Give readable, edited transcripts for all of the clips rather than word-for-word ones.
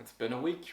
It's been a week,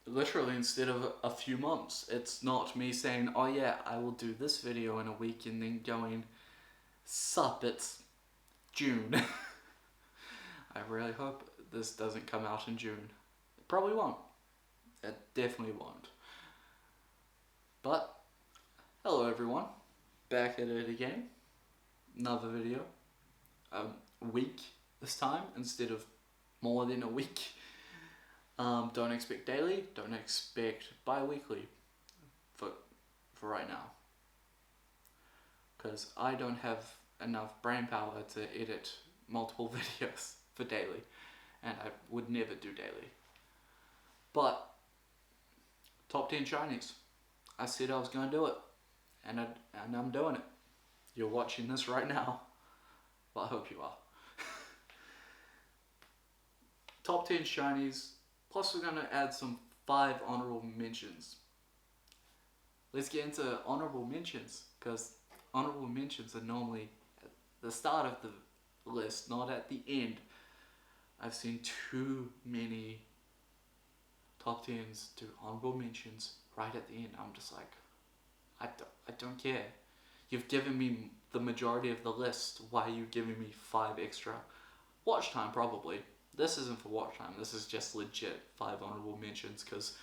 literally, instead of a few months. It's not me saying, oh yeah, I will do this video in a week and then going, sup, it's June. I really hope this doesn't come out in June. It probably won't. It definitely won't. But, hello everyone. Back at it again. Another video. A week this time instead of more than a week. Don't expect daily, don't expect bi-weekly for right now. Because I don't have enough brain power to edit multiple videos for daily. And I would never do daily. But, top 10 shinies. I said I was going to do it. And I'm doing it. You're watching this right now. Well, I hope you are. Top 10 shinies. Plus we're going to add some 5 honorable mentions. Let's get into honorable mentions, because honorable mentions are normally at the start of the list, not at the end. I've seen too many top 10s do honorable mentions right at the end. I'm just like, I don't care. You've given me the majority of the list. Why are you giving me 5 extra? Watch time, probably. This isn't for watch time. This is just legit 5 honorable mentions, because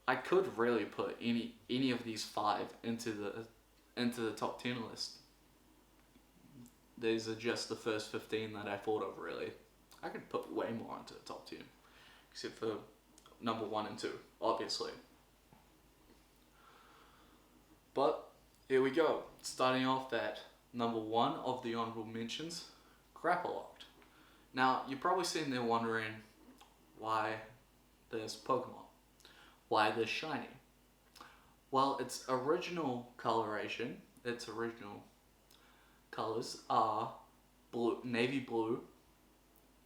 I could really put any of these 5 into the top 10 list. These are just the first 15 that I thought of, really. I could put way more into the top 10, except for number 1 and 2, obviously. But here we go. Starting off at number 1 of the honorable mentions, Grapploct. Now, you're probably sitting there wondering why there's Pokemon. Why there's shiny? Well, its original coloration, its original colors are blue, navy blue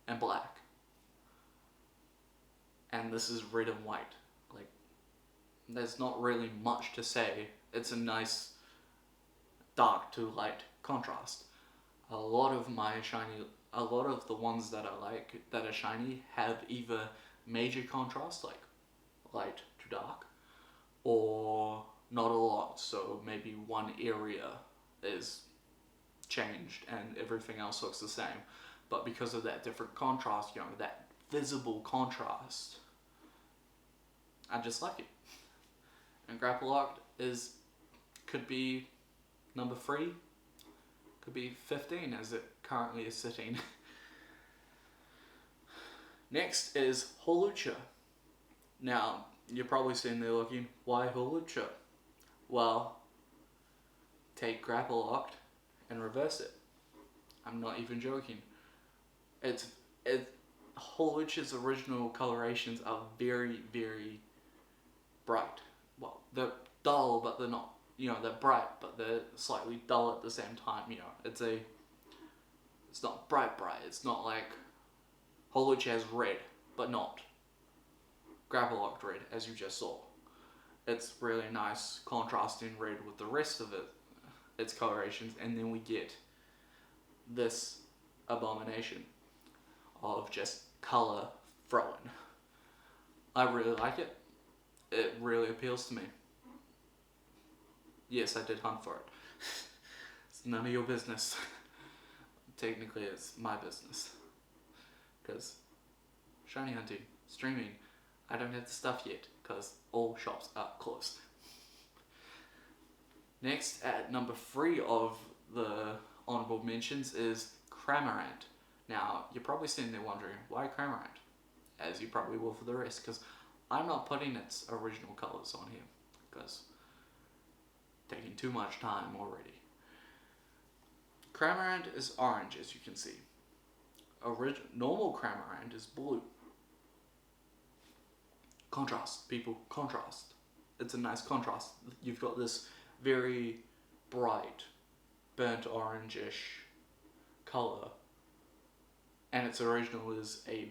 and black. And this is red and white. Like, there's not really much to say. It's a nice dark to light contrast. A lot of the ones that I like that are shiny have either major contrast, like light to dark, or not a lot, so maybe one area is changed and everything else looks the same. But because of that different contrast, that visible contrast, I just like it. And Grapploct could be number 3, could be 15 as it currently is sitting. Next is Hawlucha. Now, you're probably sitting there looking, why Hawlucha? Well, take Grapploct and reverse it. I'm not even joking. Hawlucha's original colorations are very, very bright. Well, they're dull, but they're not, they're bright, but they're slightly dull at the same time. It's not bright. It's not like Hawlucha has red, but not Grapploct red, as you just saw. It's really nice contrasting red with the rest of its colorations, and then we get this abomination of just color throwing. I really like it. It really appeals to me. Yes, I did hunt for it. It's none of your business. Technically, it's my business. Because shiny hunting, streaming, I don't have the stuff yet, because all shops are closed. Next, at number 3 of the honorable mentions is Krammer. Now, you're probably sitting there wondering, why Krammer? As you probably will for the rest, because I'm not putting its original colors on here, because taking too much time already. Krammer is orange, as you can see. Normal Krammer is blue. Contrast, people, contrast. It's a nice contrast. You've got this very bright, burnt orange-ish color, and its original is a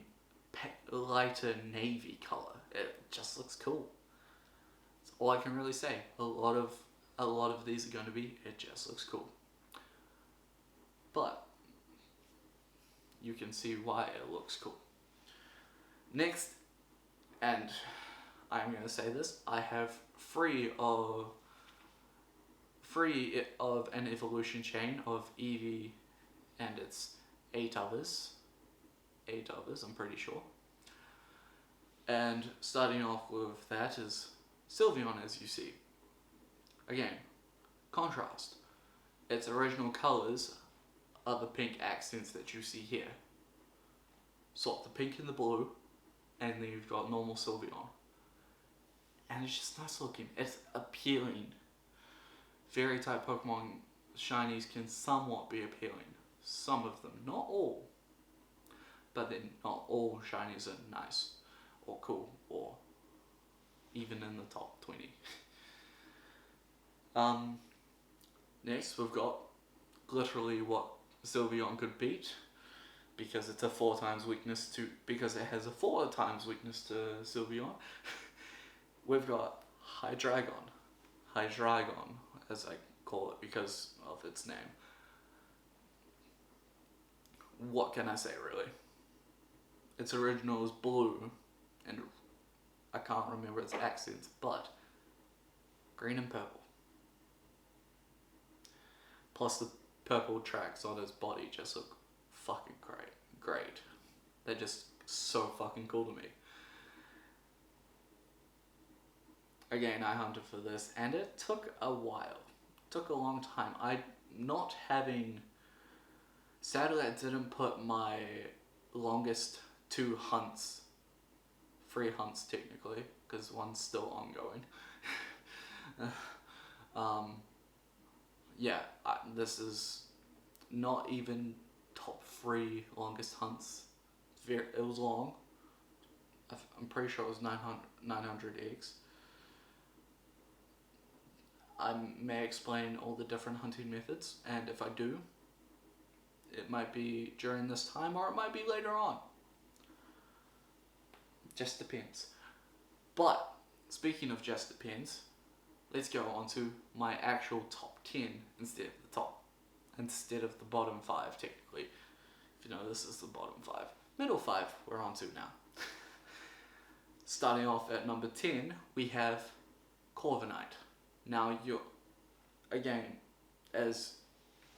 lighter navy color. It just looks cool. That's all I can really say. A lot of these are going to be, it just looks cool. But you can see why it looks cool. Next And I'm going to say this, I have three of an evolution chain of Eevee, and it's 8 others. 8 others, I'm pretty sure. And starting off with that is Sylveon, as you see. Again, contrast. Its original colours are the pink accents that you see here. Swap the pink and the blue, and then you've got normal Sylveon. And it's just nice looking. It's appealing. Fairy type Pokemon shinies can somewhat be appealing. Some of them, not all. But then not all shinies are nice or cool or even in the top 20. Next we've got literally what Sylveon could beat, because it's a 4 times weakness to, because it has a 4 times weakness to Sylveon. We've got Highdragon, as I call it because of its name. What can I say really? Its original is blue, and I can't remember its accents, but green and purple. Plus the purple tracks on its body just look fucking great. They're just so fucking cool to me. Again, I hunted for this, and it took a while. It took a long time. Sadly I didn't put my longest 2 hunts, 3 hunts technically, because one's still ongoing. This is not even top 3 longest hunts. It was long. I'm pretty sure it was 900 eggs. I may explain all the different hunting methods, and if I do, it might be during this time or it might be later on. Just depends. But speaking of just depends, let's go on to my actual top 10 instead of the bottom 5 technically. If you know, this is the bottom 5. Middle 5 we're on to now. Starting off at number 10, we have Cova Night. Now again, as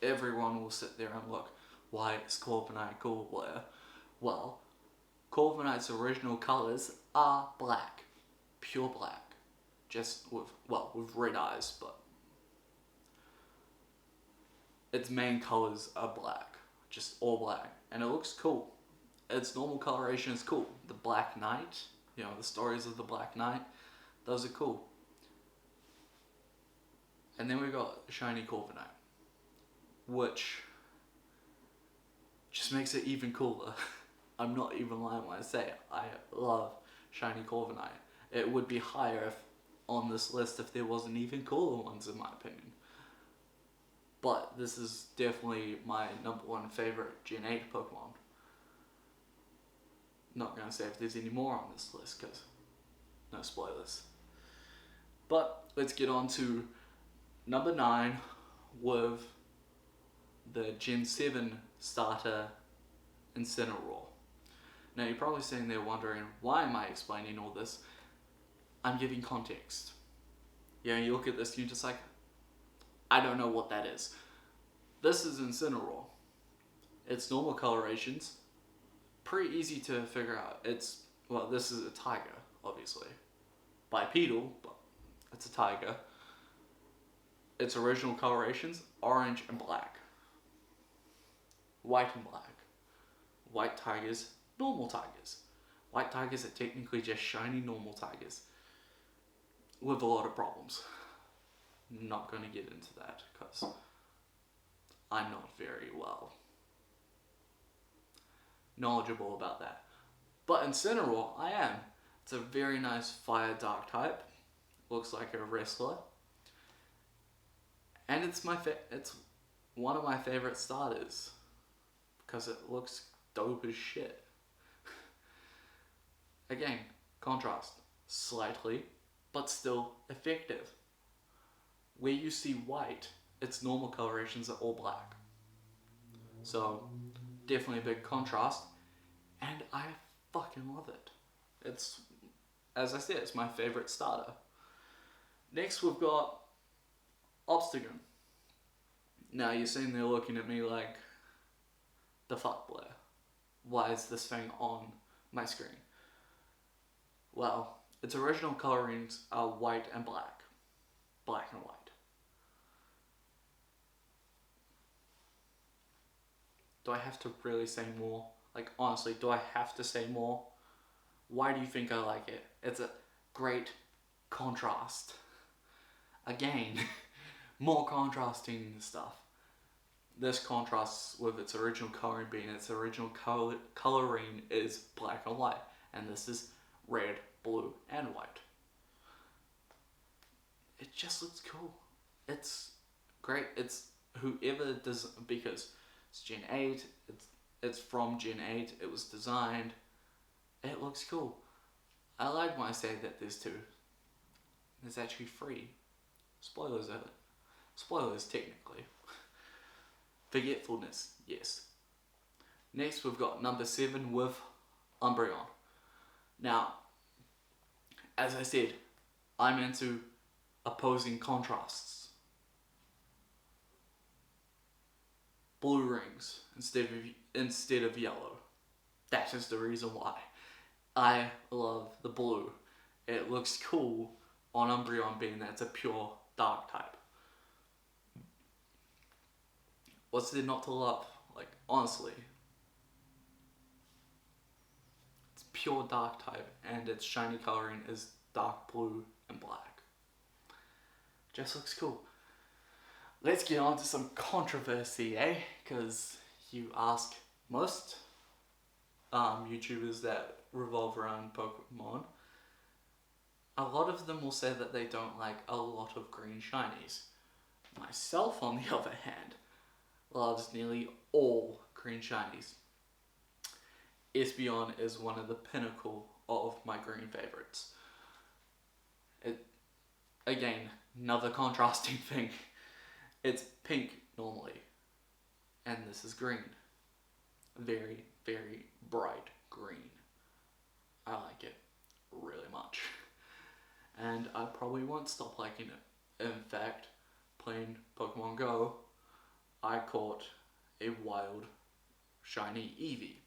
everyone will sit there and look, why is Cova Night cool, Blair? Well, Cova Night's original colours are black. Pure black. Just with red eyes, but its main colours are black. Just all black. And it looks cool. Its normal coloration is cool. The Black Knight, the stories of the Black Knight, those are cool. And then we got Shiny Cova Night, which just makes it even cooler. I'm not even lying when I say it. I love Shiny Cova Night. It would be higher on this list if there wasn't even cooler ones, in my opinion. But this is definitely my number 1 favorite Gen 8 Pokemon. Not gonna say if there's any more on this list, because no spoilers. But let's get on to number 9 with the Gen 7 starter Incineroar. Now you're probably sitting there wondering, why am I explaining all this? I'm giving context. You look at this and you're just like, I don't know what that is. This is Incineroar. Its normal colorations, pretty easy to figure out. This is a tiger, obviously. Bipedal, but it's a tiger. Its original colorations, orange and black. White and black. White tigers, normal tigers. White tigers are technically just shiny normal tigers. With a lot of problems. Not going to get into that because I'm not very well knowledgeable about that. But Incineroar, I am. It's a very nice fire dark type. Looks like a wrestler. And it's one of my favorite starters because it looks dope as shit. Again, contrast slightly, but still effective. Where you see white, its normal colorations are all black. So definitely a big contrast, and I fucking love it. It's as I said, it's my favorite starter. Next we've got Obstagoon. Now you're sitting there looking at me like, the fuck, Blair? Why is this thing on my screen? Well, its original colorings are white and black. Black and white. Do I have to really say more? Like, honestly, do I have to say more? Why do you think I like it? It's a great contrast. Again, more contrasting stuff. This contrasts with its original coloring, being its original coloring is black and white, and this is red, blue, and white. It just looks cool. It's great. It's whoever does, because it's Gen 8, it's from Gen 8, it was designed, it looks cool. I lied when I say that there's 2. There's actually 3. Spoilers technically. Forgetfulness, yes. Next we've got number 7 with Umbreon. Now, as I said, I'm into opposing contrasts. Blue rings instead of yellow. That is the reason why. I love the blue. It looks cool on Umbreon, being that it's a pure dark type. What's there not to love? Like, honestly. It's pure dark type, and its shiny coloring is dark blue and black. Just looks cool. Let's get on to some controversy, eh? Because you ask most YouTubers that revolve around Pokemon, a lot of them will say that they don't like a lot of green shinies. Myself, on the other hand, loves nearly all green shinies. Sylveon is one of the pinnacle of my green favorites. Again, another contrasting thing. It's pink normally, and this is green. Very, very bright green. I like it really much. And I probably won't stop liking it. In fact, playing Pokemon Go, I caught a wild shiny Eevee.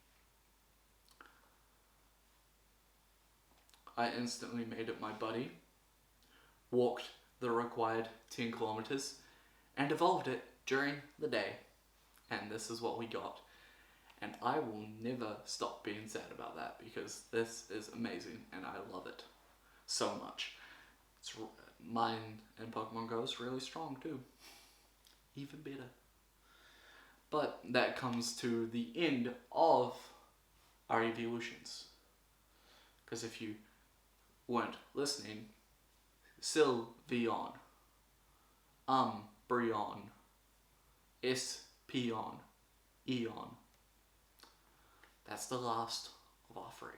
I instantly made it my buddy, walked the required 10 kilometers, and evolved it during the day. And this is what we got. And I will never stop being sad about that, because this is amazing and I love it so much. Mine in Pokemon Go is really strong too. Even better. But that comes to the end of our evolutions. Because if you weren't listening, Sylveon, Umbreon, Espeon, Eon. That's the last of our 3.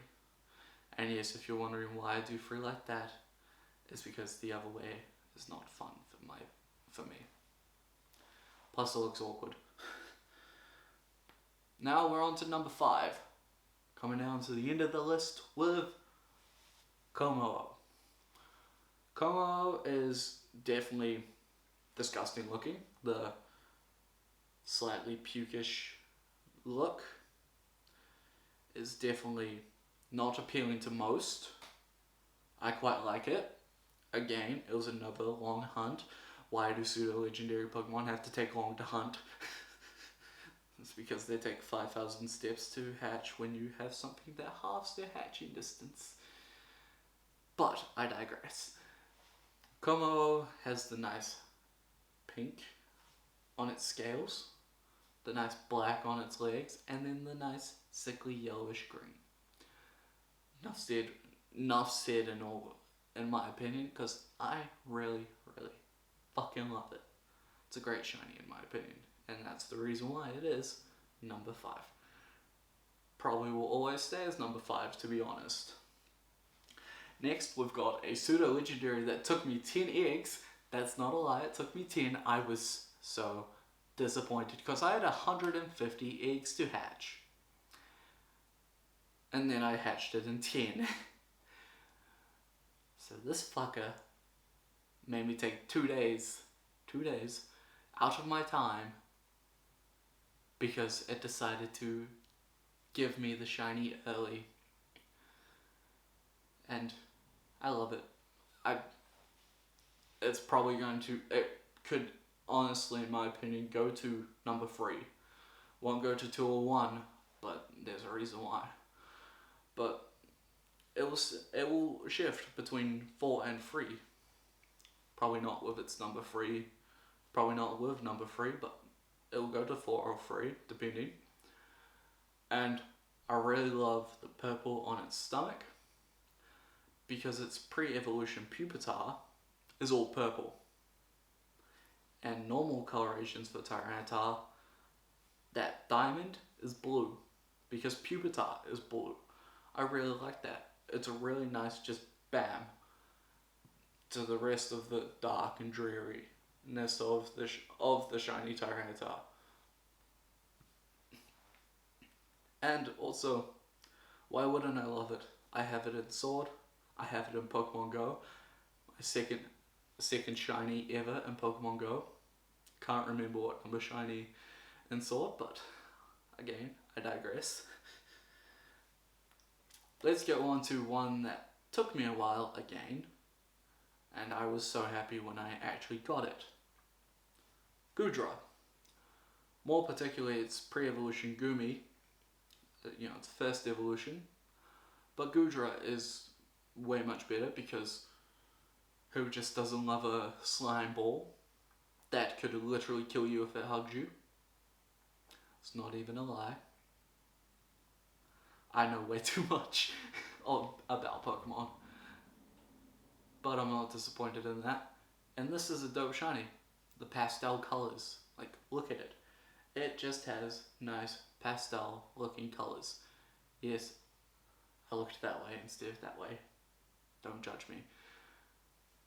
And yes, if you're wondering why I do 3 like that, it's because the other way is not fun for me. Plus it looks awkward. Now we're on to number 5. Coming down to the end of the list with Como. Como is definitely disgusting looking. The slightly pukish look is definitely not appealing to most. I quite like it. Again, it was another long hunt. Why do pseudo-legendary Pokemon have to take long to hunt? It's because they take 5,000 steps to hatch when you have something that halves their hatching distance. But I digress. Como has the nice pink on its scales, the nice black on its legs, and then the nice sickly yellowish green. Enough said in my opinion, because I really, really fucking love it. It's a great shiny in my opinion, and that's the reason why it is number 5. Probably will always stay as number 5, to be honest. Next, we've got a pseudo-legendary that took me 10 eggs. That's not a lie, it took me 10. I was so disappointed because I had 150 eggs to hatch. And then I hatched it in 10. So this fucker made me take 2 days out of my time because it decided to give me the shiny early. And I love it. It's probably going to, it could honestly, in my opinion, go to number 3. Won't go to 2 or 1, but there's a reason why. But it will shift between 4 and 3. Probably not with its number 3. Probably not with number 3, but it will go to 4 or 3, depending. And I really love the purple on its stomach, because its pre-evolution Pupitar is all purple. And normal colorations for Tyranitar, that diamond is blue, because Pupitar is blue. I really like that. It's a really nice just bam to the rest of the dark and dreariness of the shiny Tyranitar. And also, why wouldn't I love it? I have it in Sword. I have it in Pokemon Go. My second shiny ever in Pokemon Go. Can't remember what number shiny in Sword, but again, I digress. Let's get on to one that took me a while again, and I was so happy when I actually got it. Goodra. More particularly its pre-evolution Gumi. Its first evolution. But Goodra is way much better, because who just doesn't love a slime ball that could literally kill you if it hugged you? It's not even a lie. I know way too much about Pokemon, but I'm not disappointed in that. And this is a dope shiny. The pastel colors, like, look at it. It just has nice pastel looking colors. Yes, I looked that way instead of that way. Don't judge me.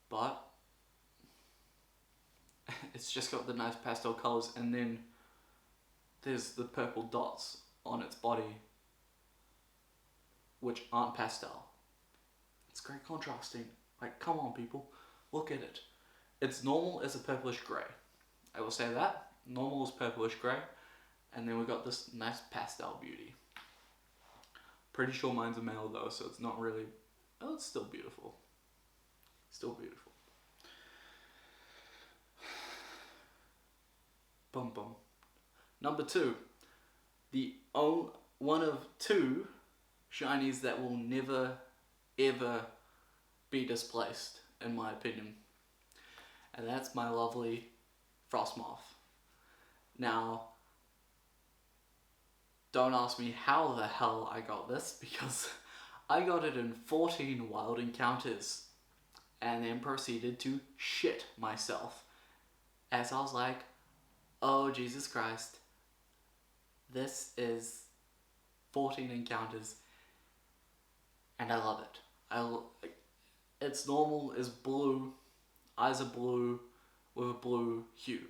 But it's just got the nice pastel colors, and then there's the purple dots on its body, which aren't pastel. It's great contrasting. Like, come on people, look at it. Its normal is a purplish grey. I will say that. Normal is purplish grey, and then we got this nice pastel beauty. Pretty sure mine's a male though, so it's not really, oh, it's still beautiful. Still beautiful. Bum bum. Number 2. One of 2 shinies that will never ever be displaced, in my opinion. And that's my lovely Frostmoth. Now, don't ask me how the hell I got this, because I got it in 14 wild encounters and then proceeded to shit myself, as I was like, oh Jesus Christ, this is 14 encounters and I love it. Its normal is blue, eyes are blue with a blue hue.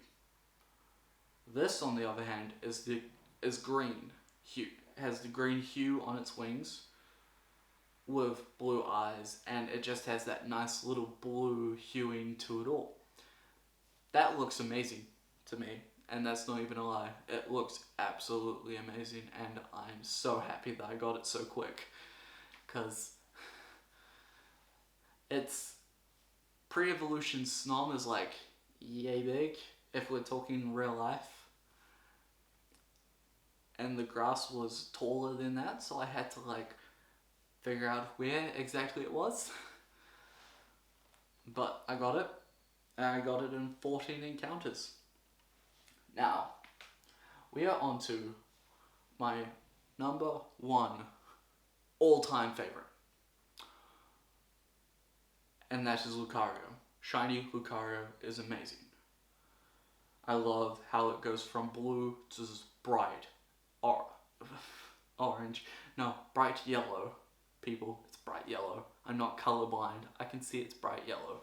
This, on the other hand, is green hue. It has the green hue on its wings with blue eyes, and it just has that nice little blue hueing to it all. That looks amazing to me, and that's not even a lie. It looks absolutely amazing, and I'm so happy that I got it so quick, because its pre-evolution Snom is like yay big if we're talking real life, and the grass was taller than that, so I had to like figure out where exactly it was. But I got it, and I got it in 14 encounters. Now, we are on to my number 1 all-time favorite, and that is Lucario. Shiny Lucario is amazing. I love how it goes from blue to this bright orange. No, bright yellow. People, it's bright yellow. I'm not colorblind. I can see it's bright yellow.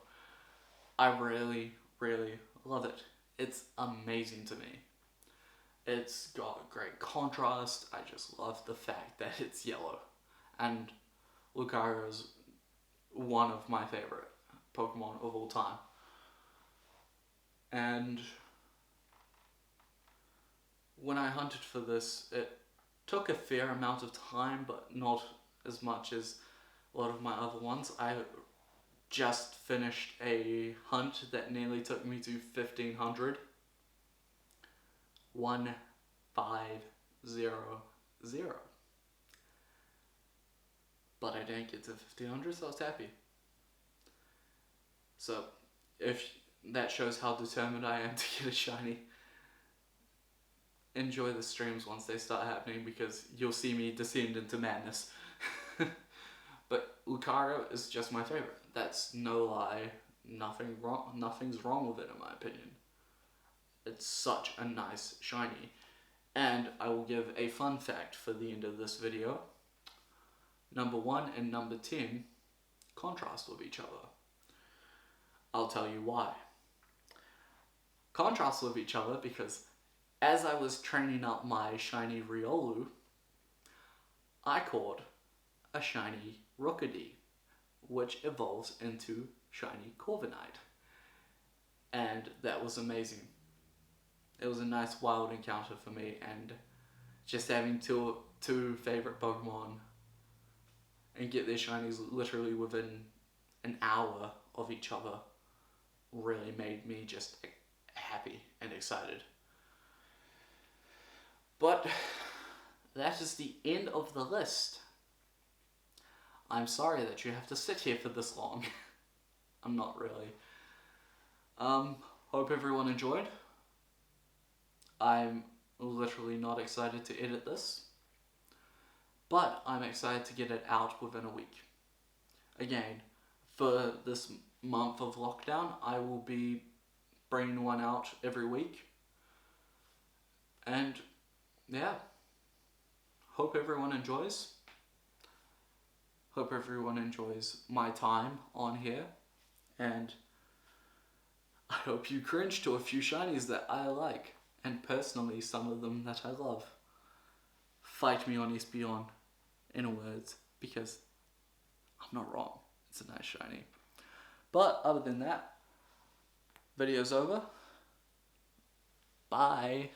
I really, really love it. It's amazing to me. It's got great contrast. I just love the fact that it's yellow. And Lucario's one of my favorite Pokemon of all time. And when I hunted for this, it took a fair amount of time, but not as much as a lot of my other ones. I just finished a hunt that nearly took me to 1500. 1500. But I didn't get to 1500, so I was happy. So, if that shows how determined I am to get a shiny. Enjoy the streams once they start happening, because you'll see me descend into madness. But Lucario is just my favorite. That's no lie. Nothing's wrong with it, in my opinion. It's such a nice shiny. And I will give a fun fact for the end of this video. Number 1 and number 10 contrast with each other. I'll tell you why. Contrast with each other because as I was training up my shiny Riolu, I caught a shiny Rookidee, which evolves into shiny Cova Night. And that was amazing. It was a nice wild encounter for me, and just having two favorite Pokemon and get their shinies literally within an hour of each other really made me just happy and excited. But that is the end of the list. I'm sorry that you have to sit here for this long. I'm not really. Hope everyone enjoyed. I'm literally not excited to edit this, but I'm excited to get it out within a week. Again, for this month of lockdown, I will be bringing one out every week. And yeah, hope everyone enjoys. Hope everyone enjoys my time on here, and I hope you cringe to a few shinies that I like, and personally some of them that I love. Fight me on Espeon, in words, because I'm not wrong. It's a nice shiny. But other than that, video's over. Bye.